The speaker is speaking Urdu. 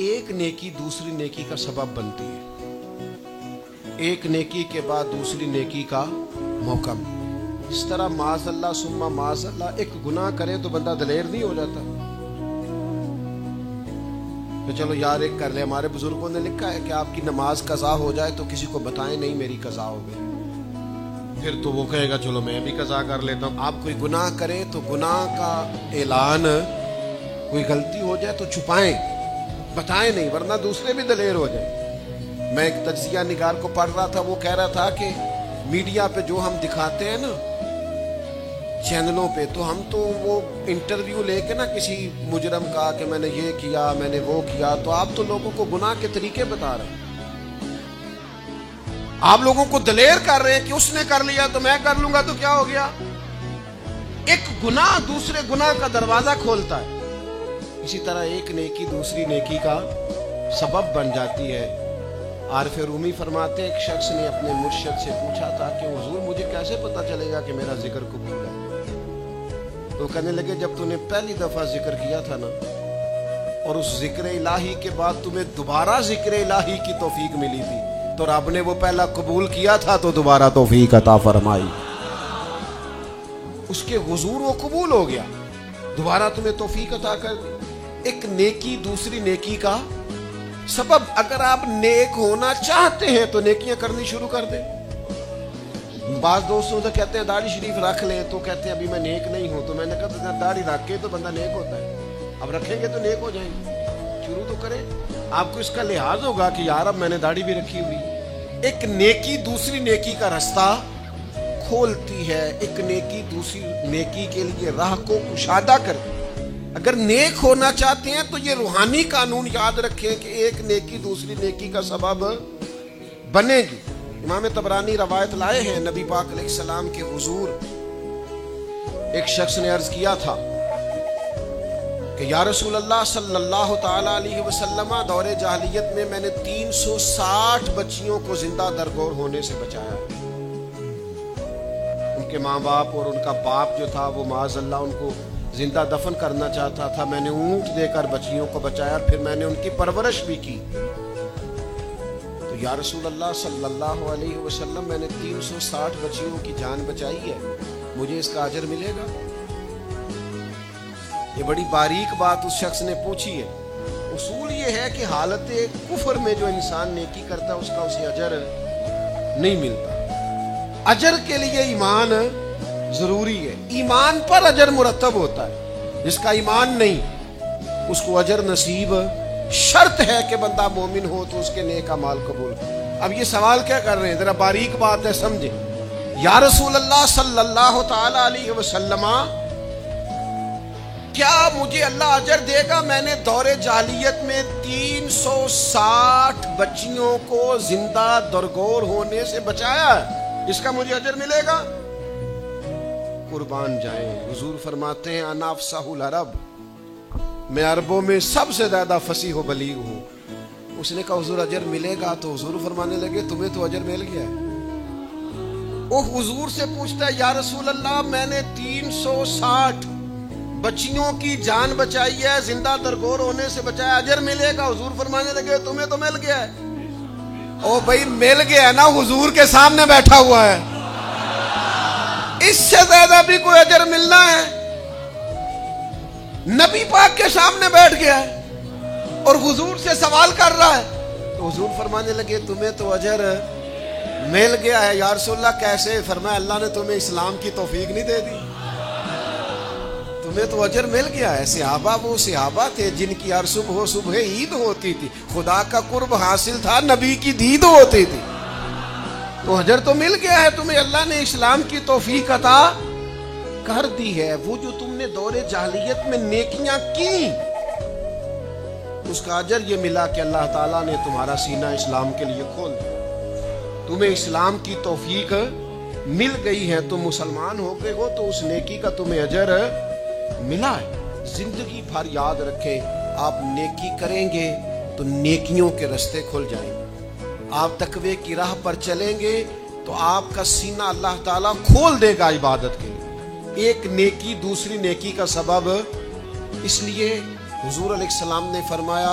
ایک نیکی دوسری نیکی کا سبب بنتی ہے، ایک نیکی کے بعد دوسری نیکی کا موقع ملتا ہے۔ اس طرح معاذ اللہ ثم معاذ اللہ ایک گناہ کرے تو بندہ دلیر نہیں ہو جاتا تو چلو یار ایک کر لے۔ ہمارے بزرگوں نے لکھا ہے کہ آپ کی نماز قضا ہو جائے تو کسی کو بتائیں نہیں میری قضا ہو گئی، پھر تو وہ کہے گا چلو میں بھی قضا کر لیتا ہوں۔ آپ کوئی گناہ کریں تو گناہ کا اعلان، کوئی غلطی ہو جائے تو چھپائیں، بتائیں نہیں، ورنہ دوسرے بھی دلیر ہو جائیں۔ میں ایک تجزیہ نگار کو پڑھ رہا تھا، وہ کہہ رہا تھا کہ میڈیا پہ جو ہم دکھاتے ہیں نا چینلوں پہ، تو ہم تو وہ انٹرویو لے کے نا کسی مجرم کا کہ میں نے یہ کیا میں نے وہ کیا، تو آپ تو لوگوں کو گناہ کے طریقے بتا رہے ہیں، آپ لوگوں کو دلیر کر رہے ہیں کہ اس نے کر لیا تو میں کر لوں گا تو کیا ہو گیا۔ ایک گناہ دوسرے گناہ کا دروازہ کھولتا ہے، اسی طرح ایک نیکی دوسری نیکی کا سبب بن جاتی ہے۔ عارف رومی فرماتے ایک شخص نے اپنے مرشد سے پوچھا تھا کہ حضور مجھے کیسے پتا چلے گا کہ میرا ذکر قبول ہے؟ تو کہنے لگے جب تو نے پہلی دفعہ ذکر کیا تھا نا اور اس ذکر الہی کے بعد تمہیں دوبارہ ذکر الہی کی توفیق ملی تھی تو رب نے وہ پہلا قبول کیا تھا تو دوبارہ توفیق عطا فرمائی، اس کے حضور وہ قبول ہو گیا، دوبارہ تمہیں توفیق عطا کر دی۔ ایک نیکی دوسری نیکی کا سبب۔ اگر آپ نیک ہونا چاہتے ہیں تو نیکیاں کرنی شروع کر دیں۔ بعض دوستوں سے کہتے ہیں داڑھی شریف رکھ لیں تو کہتے ہیں ابھی میں نیک نہیں ہوں، تو میں نے کہا داڑھی رکھ کے تو بندہ نیک ہوتا ہے، اب رکھیں گے تو نیک ہو جائیں گے، شروع تو کریں۔ آپ کو اس کا لحاظ ہوگا کہ یار اب میں نے داڑھی بھی رکھی ہوئی۔ ایک نیکی دوسری نیکی کا رستہ کھولتی ہے، ایک نیکی دوسری نیکی کے لیے راہ کو کشادہ کرتی ہے۔ اگر نیک ہونا چاہتے ہیں تو یہ روحانی قانون یاد رکھیں کہ ایک نیکی دوسری نیکی کا سبب بنے گی۔ امام طبرانی روایت لائے ہیں نبی پاک علیہ السلام کے حضور ایک شخص نے عرض کیا تھا کہ یا رسول اللہ صلی اللہ تعالی علیہ وسلم، دور جاہلیت میں نے 360 بچیوں کو زندہ درگور ہونے سے بچایا۔ ان کے ماں باپ اور ان کا باپ جو تھا وہ معاذ اللہ ان کو زندہ دفن کرنا چاہتا تھا، میں نے اونٹ دے کر بچیوں کو بچایا، پھر میں نے ان کی پرورش بھی کی۔ تو یا رسول اللہ صلی اللہ علیہ وسلم میں نے 360 بچیوں کی جان بچائی ہے، مجھے اس کا اجر ملے گا؟ یہ بڑی باریک بات اس شخص نے پوچھی ہے۔ اصول یہ ہے کہ حالت کفر میں جو انسان نیکی کرتا ہے اس کا اسے اجر نہیں ملتا۔ اجر کے لیے ایمان ضروری ہے، ایمان پر اجر مرتب ہوتا ہے، جس کا ایمان نہیں اس کو اجر نصیب شرط ہے کہ بندہ مومن ہو تو اس کے نیک اعمال قبول۔ اب یہ سوال کیا کر رہے ہیں، ذرا باریک بات ہے سمجھیں۔ یا رسول اللہ صلی اللہ تعالی علیہ وسلم، کیا مجھے اللہ اجر دے گا؟ میں نے دور جاہلیت میں 360 بچیوں کو زندہ درگور ہونے سے بچایا ہے، اس کا مجھے اجر ملے گا؟ قربان جائیں، حضور فرماتے ہیں انا افصح العرب، میں عربوں میں سب سے زیادہ فصیح و بلیغ ہوں۔ اس نے کہا حضور اجر ملے گا؟ تو حضور فرمانے لگے تمہیں تو اجر مل گیا ہے۔ وہ حضور سے پوچھتا ہے یا رسول اللہ میں نے 360 بچیوں کی جان بچائی ہے، زندہ درگور ہونے سے بچایا، اجر ملے گا؟ حضور فرمانے لگے تمہیں تو مل گیا ہے۔ او بھائی مل گیا ہے نا، حضور کے سامنے بیٹھا ہوا ہے، اس سے زیادہ بھی کوئی اجر ملنا ہے؟ نبی پاک کے سامنے بیٹھ گیا ہے اور حضور سے سوال کر رہا ہے، تو حضور فرمانے لگے تمہیں تو اجر مل گیا ہے۔ یا رسول اللہ کیسے؟ فرمایا اللہ نے تمہیں اسلام کی توفیق نہیں دے دی، تمہیں تو اجر مل گیا ہے۔ صحابہ وہ صحابہ تھے جن کی ہر صبح عید ہوتی تھی، خدا کا قرب حاصل تھا، نبی کی دید ہوتی تھی، تو اجر تو مل گیا ہے تمہیں، اللہ نے اسلام کی توفیق عطا کر دی ہے۔ وہ جو تم نے دور جاہلیت میں نیکیاں کی اس کا اجر یہ ملا کہ اللہ تعالیٰ نے تمہارا سینہ اسلام کے لیے کھول دیا، تمہیں اسلام کی توفیق مل گئی ہے، تم مسلمان ہو گئے ہو تو اس نیکی کا تمہیں اجر ملا ہے۔ زندگی بھر یاد رکھیں، آپ نیکی کریں گے تو نیکیوں کے رستے کھل جائیں گے، آپ تقوی کی راہ پر چلیں گے تو آپ کا سینہ اللہ تعالیٰ کھول دے گا عبادت کے لیے۔ ایک نیکی دوسری نیکی کا سبب، اس لیے حضور علیہ السلام نے فرمایا